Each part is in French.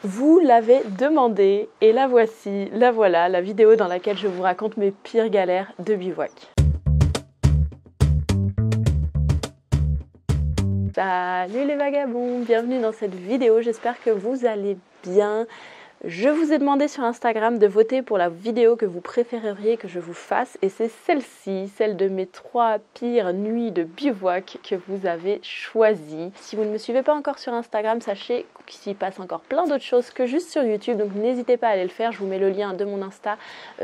Vous l'avez demandé et la voici, la voilà, la vidéo dans laquelle je vous raconte mes pires galères de bivouac. Salut les vagabonds, bienvenue dans cette vidéo, j'espère que vous allez bien. Je vous ai demandé sur Instagram de voter pour la vidéo que vous préféreriez que je vous fasse et c'est celle-ci, celle de mes 3 pires nuits de bivouac que vous avez choisies. Si vous ne me suivez pas encore sur Instagram, sachez qu'il s'y passe encore plein d'autres choses que juste sur YouTube, donc n'hésitez pas à aller le faire, je vous mets le lien de mon Insta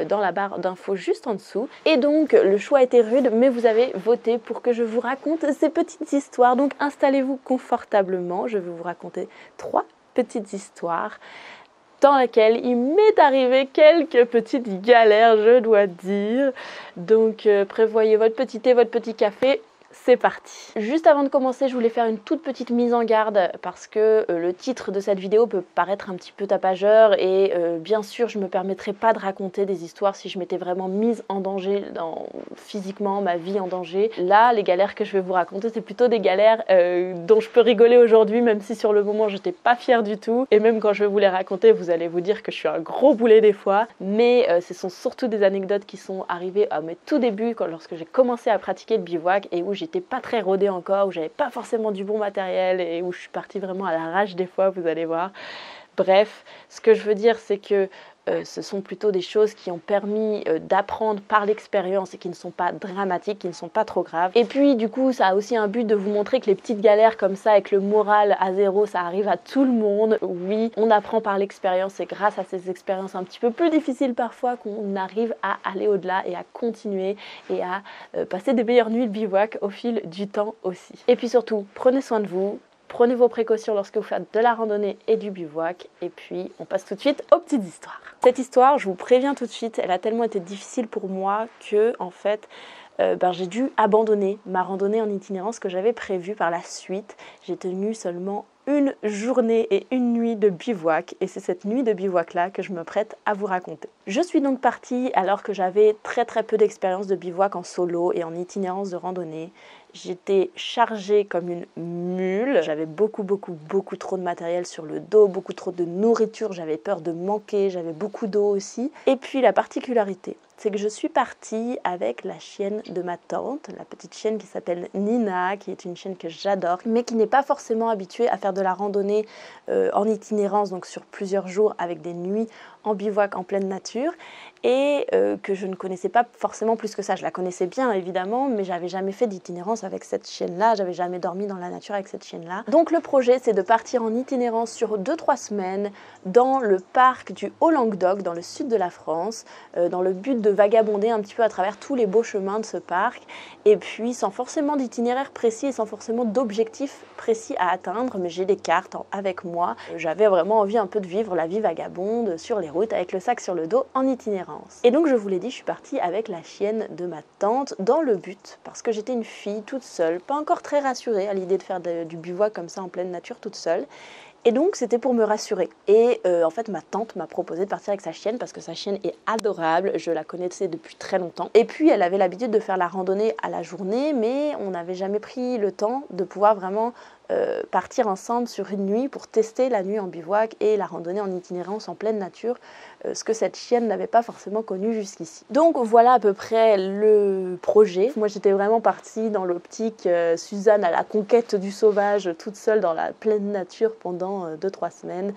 dans la barre d'infos juste en dessous. Et donc le choix a été rude, mais vous avez voté pour que je vous raconte ces petites histoires, donc installez-vous confortablement, je vais vous raconter 3 petites histoires dans laquelle il m'est arrivé quelques petites galères, je dois dire. Donc prévoyez votre petit thé, votre petit café. C'est parti. Juste avant de commencer, je voulais faire une toute petite mise en garde parce que le titre de cette vidéo peut paraître un petit peu tapageur et bien sûr, je ne me permettrai pas de raconter des histoires si je m'étais vraiment mise en danger, physiquement, ma vie en danger. Là, les galères que je vais vous raconter, c'est plutôt des galères dont je peux rigoler aujourd'hui, même si sur le moment, je n'étais pas fière du tout. Et même quand je vais vous les raconter, vous allez vous dire que je suis un gros boulet des fois. Mais ce sont surtout des anecdotes qui sont arrivées à mes tout débuts, lorsque j'ai commencé à pratiquer le bivouac et où j'étais pas très rodée encore, où j'avais pas forcément du bon matériel et où je suis partie vraiment à l'arrache des fois, vous allez voir. Bref, ce que je veux dire, c'est que ce sont plutôt des choses qui ont permis d'apprendre par l'expérience et qui ne sont pas dramatiques, qui ne sont pas trop graves. Et puis du coup, ça a aussi un but de vous montrer que les petites galères comme ça, avec le moral à zéro, ça arrive à tout le monde. Oui, on apprend par l'expérience et grâce à ces expériences un petit peu plus difficiles parfois qu'on arrive à aller au-delà et à continuer et à passer des meilleures nuits de bivouac au fil du temps aussi. Et puis surtout, prenez soin de vous. Prenez vos précautions lorsque vous faites de la randonnée et du bivouac. Et puis, on passe tout de suite aux petites histoires. Cette histoire, je vous préviens tout de suite, elle a tellement été difficile pour moi que, en fait, j'ai dû abandonner ma randonnée en itinérance que j'avais prévue par la suite. J'ai tenu seulement une journée et une nuit de bivouac et c'est cette nuit de bivouac là que je me prête à vous raconter. Je suis donc partie alors que j'avais très peu d'expérience de bivouac en solo et en itinérance de randonnée. J'étais chargée comme une mule, j'avais beaucoup trop de matériel sur le dos, beaucoup trop de nourriture, j'avais peur de manquer, j'avais beaucoup d'eau aussi. Et puis la particularité, c'est que je suis partie avec la chienne de ma tante, la petite chienne qui s'appelle Nina, qui est une chienne que j'adore, mais qui n'est pas forcément habituée à faire de la randonnée en itinérance, donc sur plusieurs jours avec des nuits en bivouac en pleine nature, et que je ne connaissais pas forcément plus que ça. Je la connaissais bien évidemment, mais j'avais jamais fait d'itinérance avec cette chienne-là, j'avais jamais dormi dans la nature avec cette chienne-là. Donc le projet, c'est de partir en itinérance sur 2-3 semaines dans le parc du Haut-Languedoc, dans le sud de la France, dans le but de vagabonder un petit peu à travers tous les beaux chemins de ce parc, et puis sans forcément d'itinéraire précis et sans forcément d'objectif précis à atteindre, mais j'ai des cartes avec moi. J'avais vraiment envie un peu de vivre la vie vagabonde sur les routes avec le sac sur le dos en itinérance. Et donc je vous l'ai dit, je suis partie avec la chienne de ma tante dans le but, parce que j'étais une fille toute seule, pas encore très rassurée à l'idée de faire du bivouac comme ça en pleine nature toute seule. Et donc c'était pour me rassurer. Et en fait ma tante m'a proposé de partir avec sa chienne parce que sa chienne est adorable, je la connaissais depuis très longtemps. Et puis elle avait l'habitude de faire la randonnée à la journée, mais on n'avait jamais pris le temps de pouvoir vraiment partir ensemble sur une nuit pour tester la nuit en bivouac et la randonnée en itinérance en pleine nature, ce que cette chienne n'avait pas forcément connu jusqu'ici. Donc voilà à peu près le projet. Moi j'étais vraiment partie dans l'optique Suzanne à la conquête du sauvage, toute seule dans la pleine nature pendant 2-3 semaines.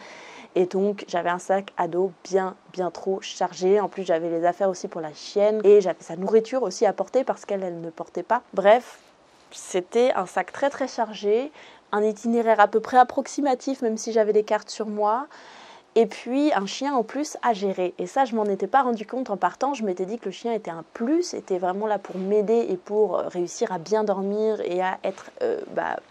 Et donc j'avais un sac à dos bien trop chargé. En plus j'avais les affaires aussi pour la chienne et j'avais sa nourriture aussi à porter parce qu'elle ne portait pas. Bref, c'était un sac très chargé, un itinéraire à peu près approximatif même si j'avais des cartes sur moi. Et puis un chien en plus à gérer. Et ça, je m'en étais pas rendu compte en partant. Je m'étais dit que le chien était un plus, était vraiment là pour m'aider et pour réussir à bien dormir et à être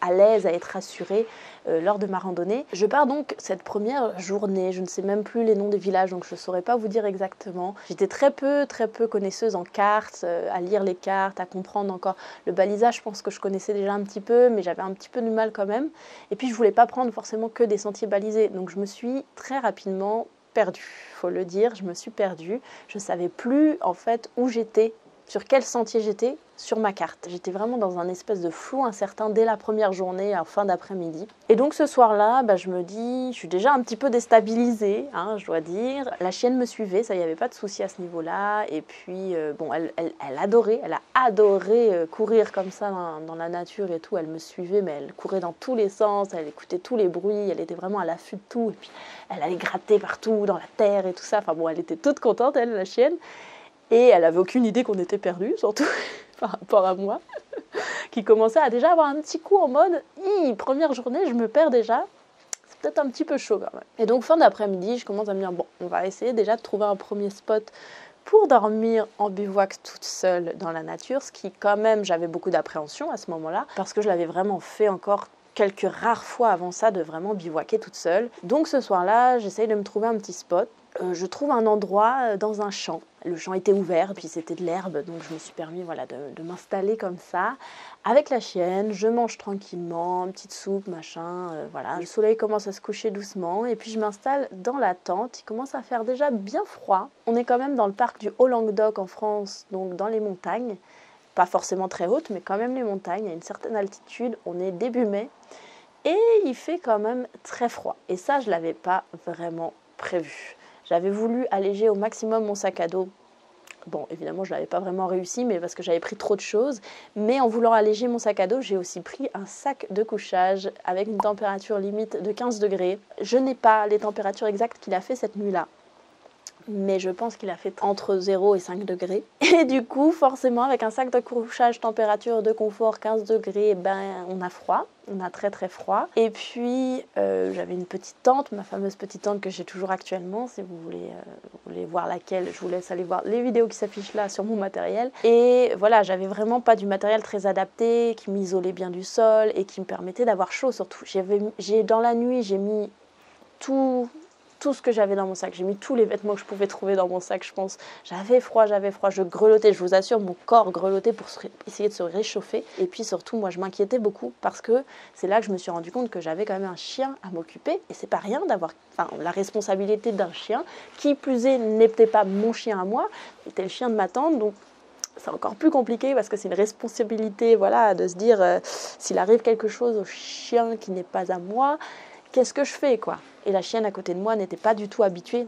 à l'aise, à être rassurée lors de ma randonnée. Je pars donc cette première journée. Je ne sais même plus les noms des villages, donc je ne saurais pas vous dire exactement. J'étais très peu connaisseuse en cartes, à lire les cartes, à comprendre encore le balisage. Je pense que je connaissais déjà un petit peu, mais j'avais un petit peu du mal quand même. Et puis je voulais pas prendre forcément que des sentiers balisés. Donc je me suis très rapidement perdue, faut le dire, je me suis perdue. Je savais plus en fait où j'étais sur quel sentier j'étais sur ma carte. J'étais vraiment dans un espèce de flou incertain dès la première journée en fin d'après-midi. Et donc ce soir-là, je me dis, je suis déjà un petit peu déstabilisée, hein, je dois dire. La chienne me suivait, ça, il n'y avait pas de souci à ce niveau-là. Et puis, elle adorait, elle a adoré courir comme ça dans la nature et tout. Elle me suivait, mais elle courait dans tous les sens, elle écoutait tous les bruits, elle était vraiment à l'affût de tout. Et puis, elle allait gratter partout dans la terre et tout ça. Enfin bon, elle était toute contente, elle, la chienne. Et elle n'avait aucune idée qu'on était perdus, surtout par rapport à moi, qui commençait à déjà avoir un petit coup en mode « première journée, je me perds déjà, c'est peut-être un petit peu chaud quand même ». Et donc fin d'après-midi, je commence à me dire « bon, on va essayer déjà de trouver un premier spot pour dormir en bivouac toute seule dans la nature », ce qui quand même, j'avais beaucoup d'appréhension à ce moment-là, parce que je l'avais vraiment fait encore quelques rares fois avant ça de vraiment bivouaquer toute seule. Donc ce soir-là, j'essaye de me trouver un petit spot. Je trouve un endroit dans un champ. Le champ était ouvert, puis c'était de l'herbe, donc je me suis permis de m'installer comme ça. Avec la chienne, je mange tranquillement, une petite soupe, machin, voilà. Le soleil commence à se coucher doucement, et puis je m'installe dans la tente. Il commence à faire déjà bien froid. On est quand même dans le parc du Haut-Languedoc en France, donc dans les montagnes. Pas forcément très hautes, mais quand même les montagnes, à une certaine altitude. On est début mai, et il fait quand même très froid. Et ça, je ne l'avais pas vraiment prévu. J'avais voulu alléger au maximum mon sac à dos. Bon, évidemment, je ne l'avais pas vraiment réussi, mais parce que j'avais pris trop de choses. Mais en voulant alléger mon sac à dos, j'ai aussi pris un sac de couchage avec une température limite de 15 degrés. Je n'ai pas les températures exactes qu'il a fait cette nuit-là, mais je pense qu'il a fait entre 0 et 5 degrés. Et du coup, forcément, avec un sac de couchage, température de confort 15 degrés, on a froid. On a très très froid. Et puis, j'avais une petite tente, ma fameuse petite tente que j'ai toujours actuellement. Si vous voulez voir laquelle, je vous laisse aller voir les vidéos qui s'affichent là sur mon matériel. Et voilà, j'avais vraiment pas du matériel très adapté, qui m'isolait bien du sol et qui me permettait d'avoir chaud surtout. Dans la nuit, j'ai mis tout ce que j'avais dans mon sac. J'ai mis tous les vêtements que je pouvais trouver dans mon sac, je pense. J'avais froid, je grelottais, je vous assure, mon corps grelottait pour essayer de se réchauffer. Et puis surtout, moi, je m'inquiétais beaucoup parce que c'est là que je me suis rendu compte que j'avais quand même un chien à m'occuper. Et c'est pas rien d'avoir la responsabilité d'un chien. Qui plus est, n'était pas mon chien à moi, c'était le chien de ma tante. Donc, c'est encore plus compliqué parce que c'est une responsabilité, voilà, de se dire s'il arrive quelque chose au chien qui n'est pas à moi, qu'est-ce que je fais, quoi? Et la chienne à côté de moi n'était pas du tout habituée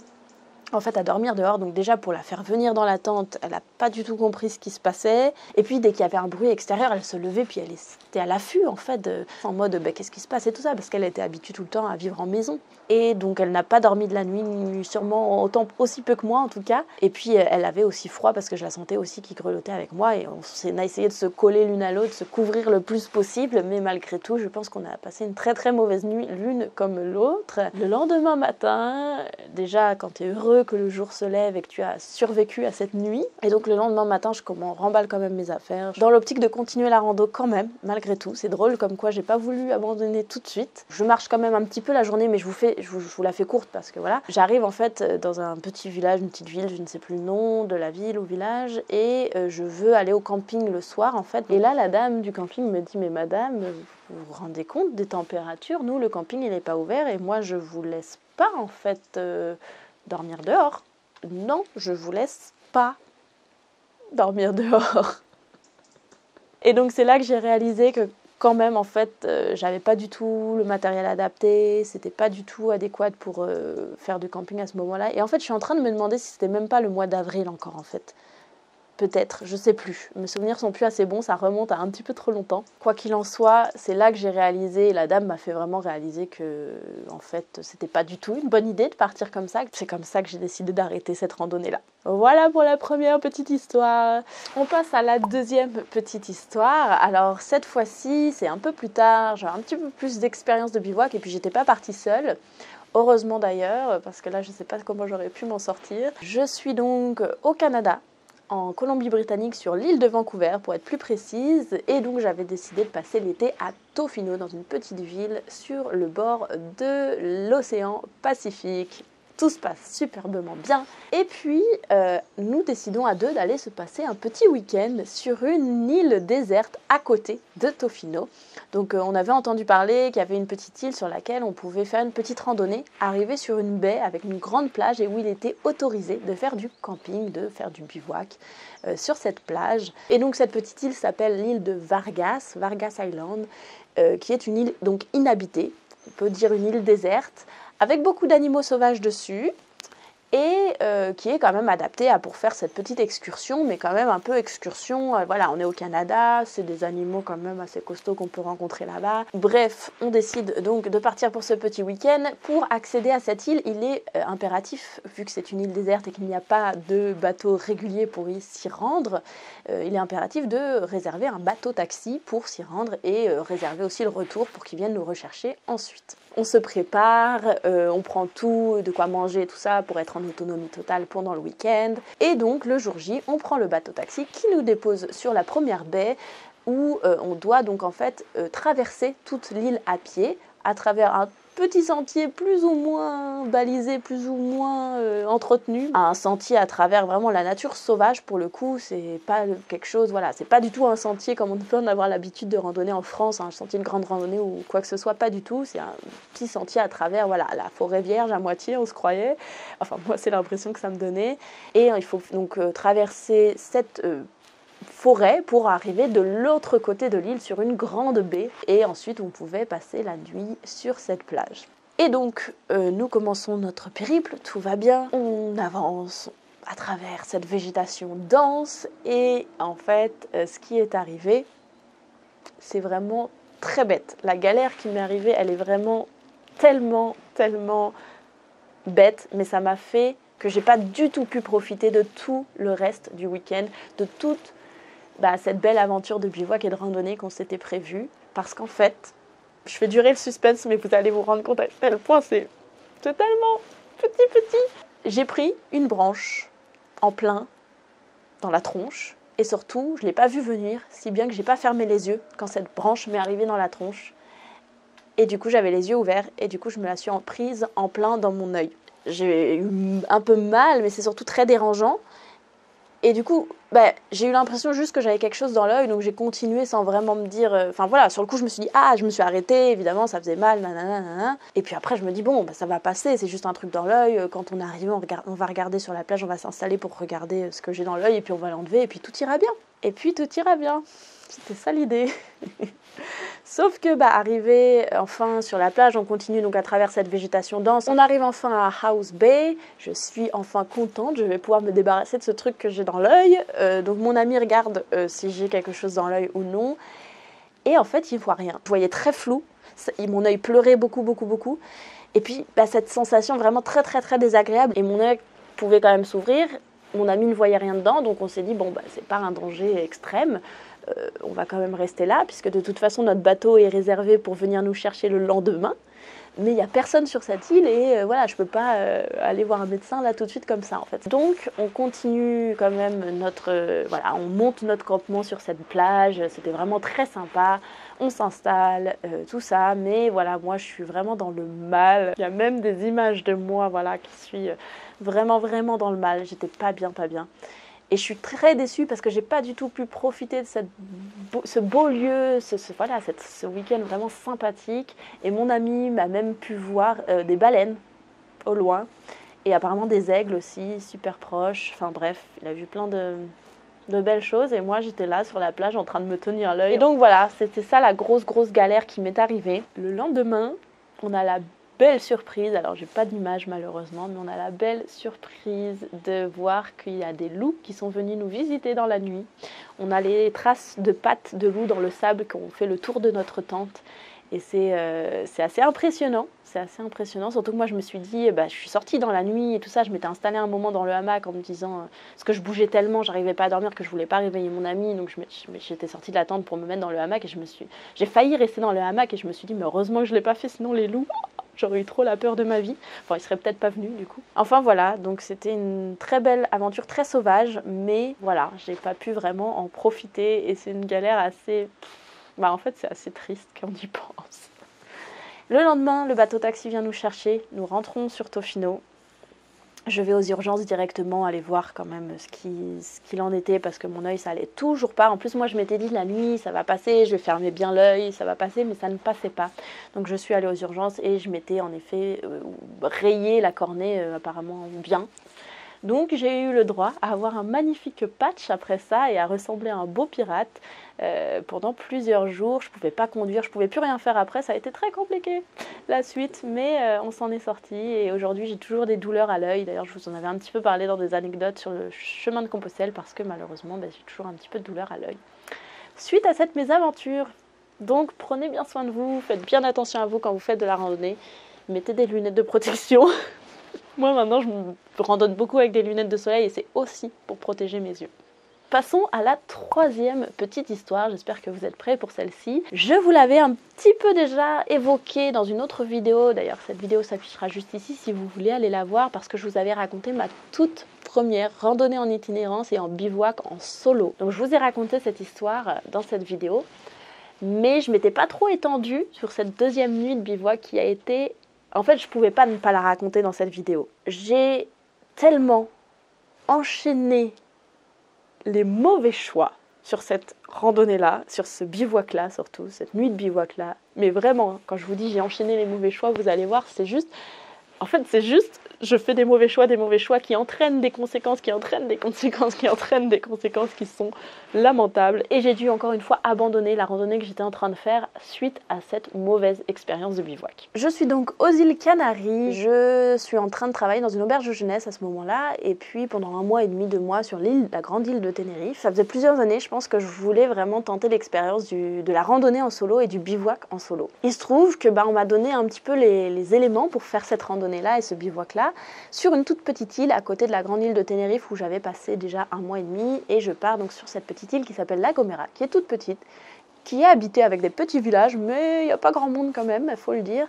en fait à dormir dehors, donc déjà pour la faire venir dans la tente, elle n'a pas du tout compris ce qui se passait. Et puis dès qu'il y avait un bruit extérieur, elle se levait, puis elle était à l'affût en fait, en mode qu'est-ce qui se passe et tout ça, parce qu'elle était habituée tout le temps à vivre en maison. Et donc elle n'a pas dormi de la nuit, sûrement aussi peu que moi en tout cas. Et puis elle avait aussi froid parce que je la sentais aussi qui grelottait avec moi, et on a essayé de se coller l'une à l'autre, se couvrir le plus possible, mais malgré tout, je pense qu'on a passé une très très mauvaise nuit, l'une comme l'autre. Le lendemain matin, déjà quand tu es heureux que le jour se lève et que tu as survécu à cette nuit. Et donc le lendemain matin, je remballe quand même mes affaires, dans l'optique de continuer la rando quand même, malgré tout. C'est drôle comme quoi j'ai pas voulu abandonner tout de suite. Je marche quand même un petit peu la journée, mais je vous la fais courte parce que voilà. J'arrive en fait dans un petit village, une petite ville, je ne sais plus le nom de la ville ou village, et je veux aller au camping le soir en fait. Et là, la dame du camping me dit « mais madame, vous vous rendez compte des températures? Nous, le camping, il n'est pas ouvert et moi, je vous laisse pas en fait dormir dehors. Non, je vous laisse pas dormir dehors. » Et donc c'est là que j'ai réalisé que quand même en fait j'avais pas du tout le matériel adapté, c'était pas du tout adéquat pour faire du camping à ce moment-là. Et en fait je suis en train de me demander si c'était même pas le mois d'avril encore en fait. Peut-être, je sais plus. Mes souvenirs sont plus assez bons, ça remonte à un petit peu trop longtemps. Quoi qu'il en soit, c'est là que j'ai réalisé, la dame m'a fait vraiment réaliser que, en fait, c'était pas du tout une bonne idée de partir comme ça. C'est comme ça que j'ai décidé d'arrêter cette randonnée-là. Voilà pour la première petite histoire. On passe à la deuxième petite histoire. Alors, cette fois-ci, c'est un peu plus tard, j'ai un petit peu plus d'expérience de bivouac et puis j'étais pas partie seule. Heureusement d'ailleurs, parce que là, je sais pas comment j'aurais pu m'en sortir. Je suis donc au Canada, en Colombie-Britannique, sur l'île de Vancouver pour être plus précise, et donc j'avais décidé de passer l'été à Tofino, dans une petite ville sur le bord de l'océan Pacifique. Tout se passe superbement bien. Et puis, nous décidons à deux d'aller se passer un petit week-end sur une île déserte à côté de Tofino. Donc, on avait entendu parler qu'il y avait une petite île sur laquelle on pouvait faire une petite randonnée, arriver sur une baie avec une grande plage et où il était autorisé de faire du camping, de faire du bivouac sur cette plage. Et donc, cette petite île s'appelle l'île de Vargas, Vargas Island, qui est une île donc inhabitée, on peut dire une île déserte, avec beaucoup d'animaux sauvages dessus et qui est quand même adapté pour faire cette petite excursion, mais quand même un peu excursion, voilà, on est au Canada, c'est des animaux quand même assez costauds qu'on peut rencontrer là-bas. Bref, on décide donc de partir pour ce petit week-end. Pour accéder à cette île, il est impératif, vu que c'est une île déserte et qu'il n'y a pas de bateau régulier pour s'y rendre, il est impératif de réserver un bateau-taxi pour s'y rendre et réserver aussi le retour pour qu'ils viennent nous rechercher ensuite. On se prépare, on prend tout, de quoi manger, tout ça, pour être en autonomie totale pendant le week-end. Et donc, le jour J, on prend le bateau-taxi qui nous dépose sur la première baie où on doit donc en fait traverser toute l'île à pied à travers un petit sentier plus ou moins balisé, plus ou moins entretenu. Un sentier à travers vraiment la nature sauvage pour le coup, c'est pas quelque chose, voilà, c'est pas du tout un sentier comme on peut en avoir l'habitude de randonner en France, un sentier de grande randonnée ou quoi que ce soit, pas du tout. C'est un petit sentier à travers, voilà, la forêt vierge à moitié, on se croyait. Enfin, moi, c'est l'impression que ça me donnait. Et il faut donc traverser cette forêt pour arriver de l'autre côté de l'île sur une grande baie et ensuite on pouvait passer la nuit sur cette plage. Et donc nous commençons notre périple, tout va bien, on avance à travers cette végétation dense et en fait ce qui est arrivé, c'est vraiment très bête. La galère qui m'est arrivée, elle est vraiment tellement bête, mais ça m'a fait que j'ai pas du tout pu profiter de tout le reste du week-end, de toute cette belle aventure de bivouac et de randonnée qu'on s'était prévue. Parce qu'en fait, je fais durer le suspense, mais vous allez vous rendre compte à quel point c'est tellement petit. J'ai pris une branche en plein dans la tronche. Et surtout, je ne l'ai pas vu venir, si bien que j'ai pas fermé les yeux quand cette branche m'est arrivée dans la tronche. Et du coup, j'avais les yeux ouverts et du coup, je me la suis prise en plein dans mon œil. J'ai eu un peu mal, mais c'est surtout très dérangeant. Et du coup, j'ai eu l'impression juste que j'avais quelque chose dans l'œil, donc j'ai continué sans vraiment me dire... Enfin voilà, sur le coup, je me suis dit, je me suis arrêtée, évidemment, ça faisait mal, nanana. Et puis après, je me dis, bon, ça va passer, c'est juste un truc dans l'œil. Quand on est arrivé, on va regarder sur la plage, on va s'installer pour regarder ce que j'ai dans l'œil, et puis on va l'enlever, et puis tout ira bien. Et puis tout ira bien. C'était ça l'idée. Sauf que, arrivé enfin sur la plage, on continue donc à travers cette végétation dense. On arrive enfin à House Bay. Je suis enfin contente. Je vais pouvoir me débarrasser de ce truc que j'ai dans l'œil. Donc mon ami regarde si j'ai quelque chose dans l'œil ou non. Et en fait, il ne voit rien. Je voyais très flou. Mon œil pleurait beaucoup. Et puis, cette sensation vraiment très désagréable. Et mon œil pouvait quand même s'ouvrir. Mon ami ne voyait rien dedans. Donc on s'est dit, c'est pas un danger extrême. On va quand même rester là, puisque de toute façon, notre bateau est réservé pour venir nous chercher le lendemain. Mais il n'y a personne sur cette île et voilà, je ne peux pas aller voir un médecin là tout de suite comme ça en fait. Donc on continue quand même on monte notre campement sur cette plage, c'était vraiment très sympa, on s'installe, tout ça, mais voilà, moi je suis vraiment dans le mal. Il y a même des images de moi qui suis vraiment dans le mal, j'étais pas bien. Et je suis très déçue parce que j'ai pas du tout pu profiter de ce beau lieu, ce week-end vraiment sympathique. Et mon ami m'a même pu voir des baleines au loin et apparemment des aigles aussi, super proches. Enfin bref, il a vu plein de belles choses et moi j'étais là sur la plage en train de me tenir l'œil. Et donc voilà, c'était ça la grosse galère qui m'est arrivée. Le lendemain, on a la belle surprise, alors j'ai pas d'image malheureusement, mais on a la belle surprise de voir qu'il y a des loups qui sont venus nous visiter dans la nuit. On a les traces de pattes de loups dans le sable qui ont fait le tour de notre tente et c'est assez impressionnant. Surtout que moi je me suis dit, je suis sortie dans la nuit et tout ça, je m'étais installée un moment dans le hamac en me disant, parce que je bougeais tellement, j'arrivais pas à dormir que je voulais pas réveiller mon ami, donc j'étais sortie de la tente pour me mettre dans le hamac et j'ai failli rester dans le hamac et je me suis dit, mais heureusement que je l'ai pas fait, sinon les loups... J'aurais eu trop la peur de ma vie. Enfin, ils seraient peut-être pas venus du coup. Enfin voilà, donc c'était une très belle aventure, très sauvage, mais voilà, j'ai pas pu vraiment en profiter et c'est une galère assez... en fait, c'est assez triste quand on y pense. Le lendemain, le bateau taxi vient nous chercher, nous rentrons sur Tofino. je vais aux urgences directement aller voir quand même ce qu'il en était parce que mon œil ça allait toujours pas. En plus moi je m'étais dit la nuit ça va passer, je vais fermer bien l'œil, ça va passer, mais ça ne passait pas. Donc je suis allée aux urgences et je m'étais en effet rayé la cornée apparemment bien. Donc j'ai eu le droit à avoir un magnifique patch après ça et à ressembler à un beau pirate pendant plusieurs jours. Je ne pouvais pas conduire, je ne pouvais plus rien faire après, ça a été très compliqué la suite, mais on s'en est sorti et aujourd'hui j'ai toujours des douleurs à l'œil. D'ailleurs je vous en avais un petit peu parlé dans des anecdotes sur le chemin de Compostelle parce que malheureusement j'ai toujours un petit peu de douleur à l'œil. Suite à cette mésaventure, donc prenez bien soin de vous, faites bien attention à vous quand vous faites de la randonnée, mettez des lunettes de protection. Moi maintenant je me randonne beaucoup avec des lunettes de soleil et c'est aussi pour protéger mes yeux. Passons à la troisième petite histoire, j'espère que vous êtes prêts pour celle-ci. Je vous l'avais un petit peu déjà évoqué dans une autre vidéo, d'ailleurs cette vidéo s'affichera juste ici si vous voulez aller la voir parce que je vous avais raconté ma toute première randonnée en itinérance et en bivouac en solo. Donc je vous ai raconté cette histoire dans cette vidéo, mais je ne m'étais pas trop étendue sur cette deuxième nuit de bivouac qui a été... En fait, je ne pouvais pas ne pas la raconter dans cette vidéo. J'ai tellement enchaîné les mauvais choix sur cette randonnée-là, sur ce bivouac-là surtout, cette nuit de bivouac-là. Mais vraiment, quand je vous dis j'ai enchaîné les mauvais choix, vous allez voir, c'est juste... En fait, c'est juste, je fais des mauvais choix qui entraînent des conséquences, qui entraînent des conséquences, qui entraînent des conséquences qui sont lamentables. Et j'ai dû encore une fois abandonner la randonnée que j'étais en train de faire suite à cette mauvaise expérience de bivouac. Je suis donc aux îles Canaries, je suis en train de travailler dans une auberge de jeunesse à ce moment-là, et puis pendant 1 mois et demi, 2 mois sur l'île, la grande île de Tenerife. Ça faisait plusieurs années, je pense que je voulais vraiment tenter l'expérience de la randonnée en solo et du bivouac en solo. Il se trouve que on m'a donné un petit peu les éléments pour faire cette randonnée-là et ce bivouac-là sur une toute petite île à côté de la grande île de Tenerife où j'avais passé déjà 1 mois et demi, et je pars donc sur cette petite île qui s'appelle La Gomera, qui est toute petite, qui est habitée avec des petits villages, mais il n'y a pas grand monde quand même, il faut le dire.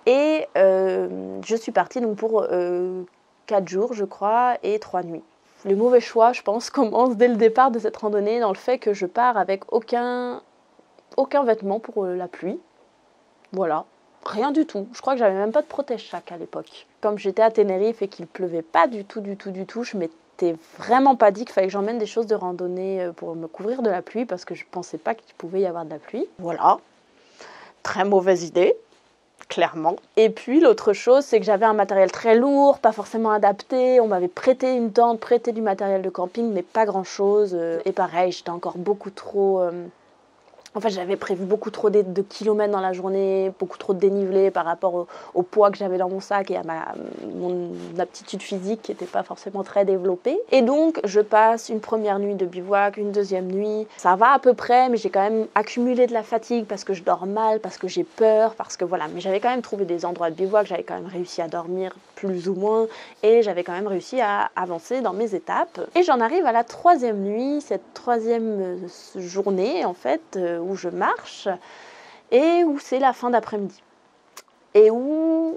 Et je suis partie donc pour 4 jours, je crois, et 3 nuits. Les mauvais choix, je pense, commencent dès le départ de cette randonnée, dans le fait que je pars avec aucun vêtement pour la pluie. Voilà. Rien du tout. Je crois que j'avais même pas de protège-sac à l'époque. Comme j'étais à Tenerife et qu'il pleuvait pas du tout, je m'étais vraiment pas dit qu'il fallait que j'emmène des choses de randonnée pour me couvrir de la pluie parce que je pensais pas qu'il pouvait y avoir de la pluie. Voilà. Très mauvaise idée, clairement. Et puis l'autre chose, c'est que j'avais un matériel très lourd, pas forcément adapté. On m'avait prêté une tente, prêté du matériel de camping, mais pas grand-chose. Et pareil, j'étais encore beaucoup trop... En fait, j'avais prévu beaucoup trop de kilomètres dans la journée, beaucoup trop de dénivelé par rapport au poids que j'avais dans mon sac et à mon aptitude physique qui n'était pas forcément très développée. Et donc, je passe une première nuit de bivouac, une deuxième nuit. Ça va à peu près, mais j'ai quand même accumulé de la fatigue parce que je dors mal, parce que j'ai peur, parce que voilà. Mais j'avais quand même trouvé des endroits de bivouac, j'avais quand même réussi à dormir plus ou moins et j'avais quand même réussi à avancer dans mes étapes. Et j'en arrive à la troisième nuit, cette troisième journée en fait, où je marche et où c'est la fin d'après-midi et où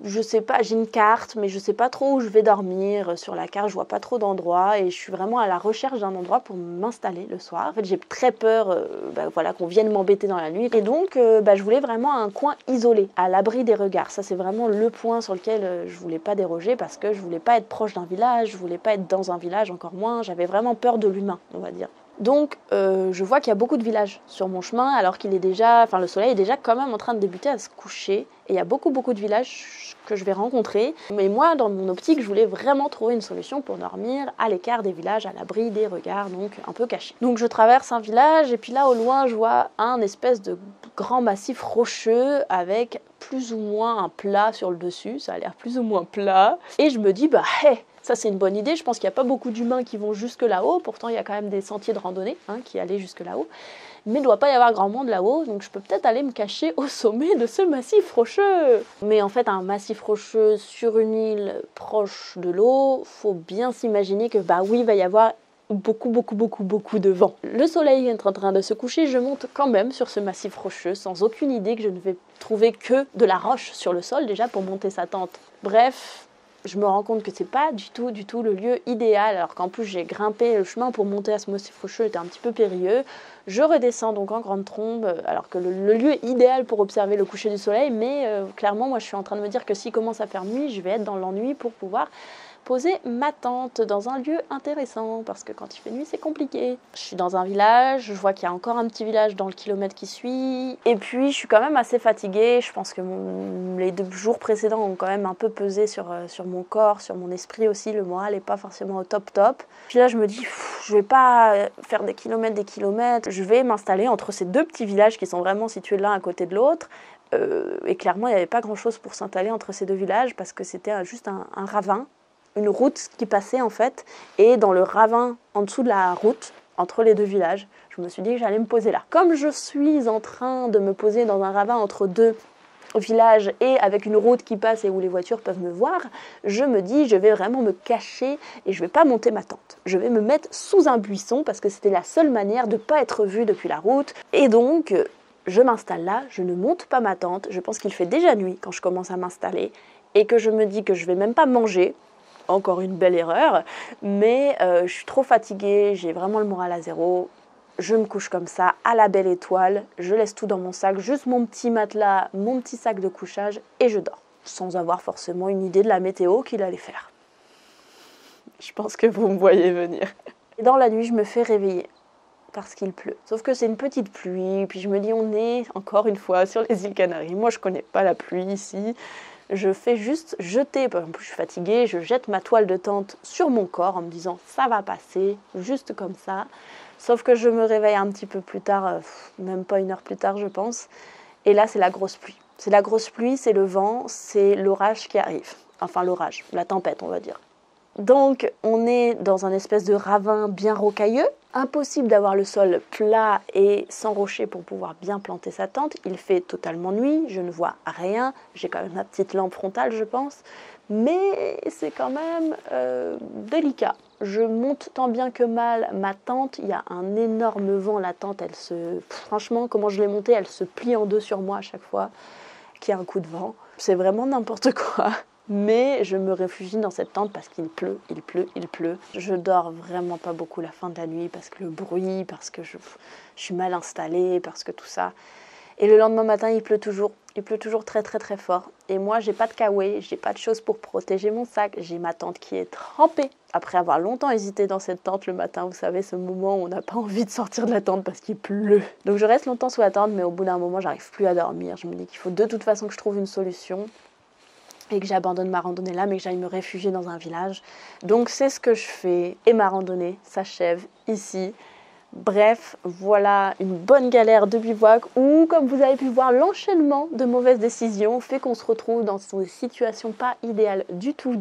je sais pas, j'ai une carte mais je sais pas trop où je vais dormir. Sur la carte je vois pas trop d'endroits et je suis vraiment à la recherche d'un endroit pour m'installer le soir. En fait j'ai très peur voilà, qu'on vienne m'embêter dans la nuit et donc je voulais vraiment un coin isolé, à l'abri des regards. Ça c'est vraiment le point sur lequel je voulais pas déroger parce que je voulais pas être proche d'un village, je voulais pas être dans un village encore moins, j'avais vraiment peur de l'humain on va dire. Donc je vois qu'il y a beaucoup de villages sur mon chemin alors qu'il est déjà, le soleil est déjà quand même en train de débuter à se coucher et il y a beaucoup de villages que je vais rencontrer. Mais moi dans mon optique je voulais vraiment trouver une solution pour dormir à l'écart des villages, à l'abri des regards, donc un peu caché. Donc je traverse un village et puis là au loin je vois un espèce de grand massif rocheux avec plus ou moins un plat sur le dessus, ça a l'air plus ou moins plat et je me dis ça c'est une bonne idée, je pense qu'il n'y a pas beaucoup d'humains qui vont jusque là-haut, pourtant il y a quand même des sentiers de randonnée qui allaient jusque là-haut, mais il ne doit pas y avoir grand monde là-haut, donc je peux peut-être aller me cacher au sommet de ce massif rocheux. Mais en fait un massif rocheux sur une île proche de l'eau, faut bien s'imaginer que oui il va y avoir beaucoup de vent. Le soleil est en train de se coucher, je monte quand même sur ce massif rocheux sans aucune idée que je ne vais trouver que de la roche sur le sol déjà pour monter sa tente. Bref... je me rends compte que c'est pas du tout le lieu idéal, alors qu'en plus j'ai grimpé le chemin pour monter à ce massif rocheux était un petit peu périlleux. Je redescends donc en grande trombe, alors que le lieu idéal pour observer le coucher du soleil, mais clairement moi je suis en train de me dire que s'il commence à faire nuit, je vais être dans l'ennui pour pouvoir poser ma tente dans un lieu intéressant, parce que quand il fait nuit c'est compliqué. Je suis dans un village, je vois qu'il y a encore un petit village dans le kilomètre qui suit, et puis je suis quand même assez fatiguée. Je pense que les 2 jours précédents ont quand même un peu pesé sur mon corps, sur mon esprit aussi. Le moral n'est pas forcément au top. Puis là je me dis, je vais pas faire des kilomètres, je vais m'installer entre ces 2 petits villages qui sont vraiment situés l'un à côté de l'autre. Et clairement il n'y avait pas grand chose pour s'installer entre ces 2 villages, parce que c'était juste un ravin, une route qui passait en fait, et dans le ravin en dessous de la route, entre les 2 villages, je me suis dit que j'allais me poser là. Comme je suis en train de me poser dans un ravin entre 2 villages et avec une route qui passe et où les voitures peuvent me voir, je me dis je vais vraiment me cacher et je vais pas monter ma tente. Je vais me mettre sous un buisson parce que c'était la seule manière de ne pas être vue depuis la route. Et donc je m'installe là, je ne monte pas ma tente. Je pense qu'il fait déjà nuit quand je commence à m'installer et que je me dis que je vais même pas manger. Encore une belle erreur, mais je suis trop fatiguée, j'ai vraiment le moral à zéro. Je me couche comme ça, à la belle étoile, je laisse tout dans mon sac, juste mon petit matelas, mon petit sac de couchage, et je dors, sans avoir forcément une idée de la météo qu'il allait faire. Je pense que vous me voyez venir. Et dans la nuit, je me fais réveiller, parce qu'il pleut. Sauf que c'est une petite pluie, puis je me dis, on est, encore une fois, sur les îles Canaries. Moi, je connais pas la pluie ici. Je fais juste jeter, en plus je suis fatiguée, je jette ma toile de tente sur mon corps en me disant ça va passer, juste comme ça. Sauf que je me réveille un petit peu plus tard, même pas 1 heure plus tard je pense, et là c'est la grosse pluie. C'est la grosse pluie, c'est le vent, c'est l'orage qui arrive. Enfin l'orage, la tempête on va dire. Donc on est dans un espèce de ravin bien rocailleux. Impossible d'avoir le sol plat et sans rocher pour pouvoir bien planter sa tente. Il fait totalement nuit, je ne vois rien. J'ai quand même ma petite lampe frontale, je pense. Mais c'est quand même délicat. Je monte tant bien que mal ma tente. Il y a un énorme vent. La tente, franchement, comment je l'ai montée, elle se plie en 2 sur moi à chaque fois qu'il y a un coup de vent. C'est vraiment n'importe quoi. Mais je me réfugie dans cette tente parce qu'il pleut. Je dors vraiment pas beaucoup la fin de la nuit parce que le bruit, parce que je suis mal installée, parce que tout ça. Et le lendemain matin, il pleut toujours très fort. Et moi, j'ai pas de kawaii, j'ai pas de choses pour protéger mon sac. J'ai ma tente qui est trempée. Après avoir longtemps hésité dans cette tente le matin, vous savez, ce moment où on n'a pas envie de sortir de la tente parce qu'il pleut. Donc je reste longtemps sous la tente, mais au bout d'un moment, j'arrive plus à dormir. Je me dis qu'il faut de toute façon que je trouve une solution. Et que j'abandonne ma randonnée là, mais que j'aille me réfugier dans un village. Donc c'est ce que je fais, et ma randonnée s'achève ici. Bref, voilà une bonne galère de bivouac où, comme vous avez pu voir, l'enchaînement de mauvaises décisions fait qu'on se retrouve dans des situations pas idéales du tout.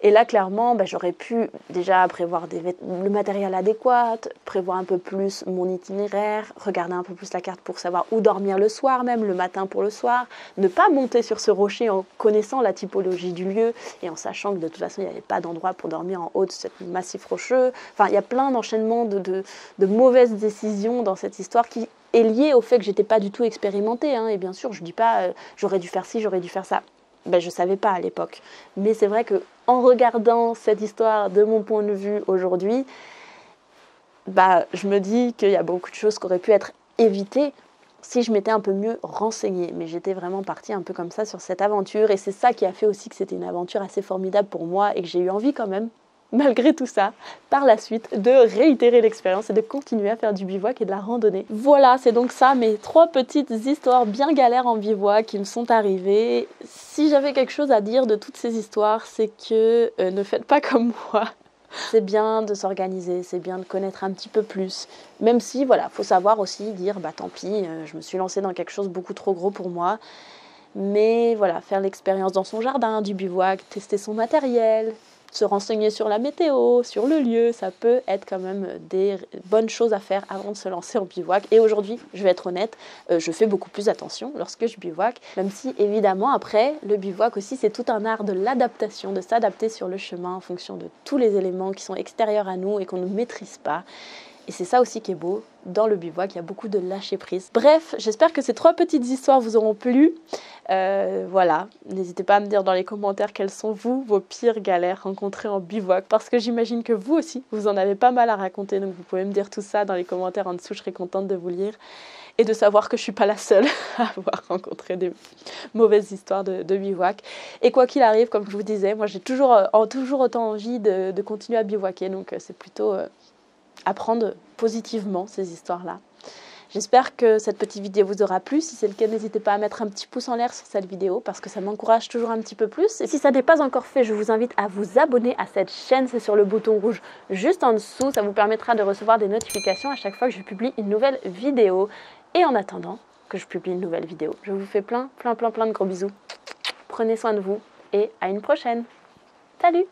Et là, clairement, j'aurais pu déjà prévoir le matériel adéquat, prévoir un peu plus mon itinéraire, regarder un peu plus la carte pour savoir où dormir le soir même, le matin pour le soir, ne pas monter sur ce rocher en connaissant la typologie du lieu et en sachant que de toute façon, il n'y avait pas d'endroit pour dormir en haut de ce massif rocheux. Enfin, il y a plein d'enchaînements de mauvaises décisions dans cette histoire qui est liée au fait que j'étais pas du tout expérimentée. Et bien sûr, je dis pas j'aurais dû faire ci, j'aurais dû faire ça. Je savais pas à l'époque. Mais c'est vrai que en regardant cette histoire de mon point de vue aujourd'hui, je me dis qu'il y a beaucoup de choses qui auraient pu être évitées si je m'étais un peu mieux renseignée. Mais j'étais vraiment partie un peu comme ça sur cette aventure. Et c'est ça qui a fait aussi que c'était une aventure assez formidable pour moi et que j'ai eu envie quand même, malgré tout ça, par la suite, de réitérer l'expérience et de continuer à faire du bivouac et de la randonnée. Voilà, c'est donc ça, mes 3 petites histoires bien galères en bivouac qui me sont arrivées. Si j'avais quelque chose à dire de toutes ces histoires, c'est que ne faites pas comme moi. C'est bien de s'organiser, c'est bien de connaître un petit peu plus. Même si, faut savoir aussi dire, tant pis, je me suis lancée dans quelque chose beaucoup trop gros pour moi. Mais faire l'expérience dans son jardin, du bivouac, tester son matériel, se renseigner sur la météo, sur le lieu, ça peut être quand même des bonnes choses à faire avant de se lancer en bivouac. Et aujourd'hui, je vais être honnête, je fais beaucoup plus attention lorsque je bivouac, même si évidemment après, le bivouac aussi c'est tout un art de l'adaptation, de s'adapter sur le chemin en fonction de tous les éléments qui sont extérieurs à nous et qu'on ne maîtrise pas. Et c'est ça aussi qui est beau dans le bivouac, il y a beaucoup de lâcher prise. Bref, j'espère que ces 3 petites histoires vous auront plu. Voilà, n'hésitez pas à me dire dans les commentaires quelles sont vos pires galères rencontrées en bivouac, parce que j'imagine que vous aussi, vous en avez pas mal à raconter, donc vous pouvez me dire tout ça dans les commentaires en dessous, je serai contente de vous lire et de savoir que je suis pas la seule à avoir rencontré des mauvaises histoires de bivouac. Et quoi qu'il arrive, comme je vous disais, moi j'ai toujours autant envie de continuer à bivouaquer, donc c'est plutôt apprendre positivement ces histoires-là. J'espère que cette petite vidéo vous aura plu. Si c'est le cas, n'hésitez pas à mettre un petit pouce en l'air sur cette vidéo parce que ça m'encourage toujours un petit peu plus. Et si ça n'est pas encore fait, je vous invite à vous abonner à cette chaîne. C'est sur le bouton rouge juste en dessous. Ça vous permettra de recevoir des notifications à chaque fois que je publie une nouvelle vidéo. Et en attendant que je publie une nouvelle vidéo, je vous fais plein de gros bisous. Prenez soin de vous et à une prochaine. Salut!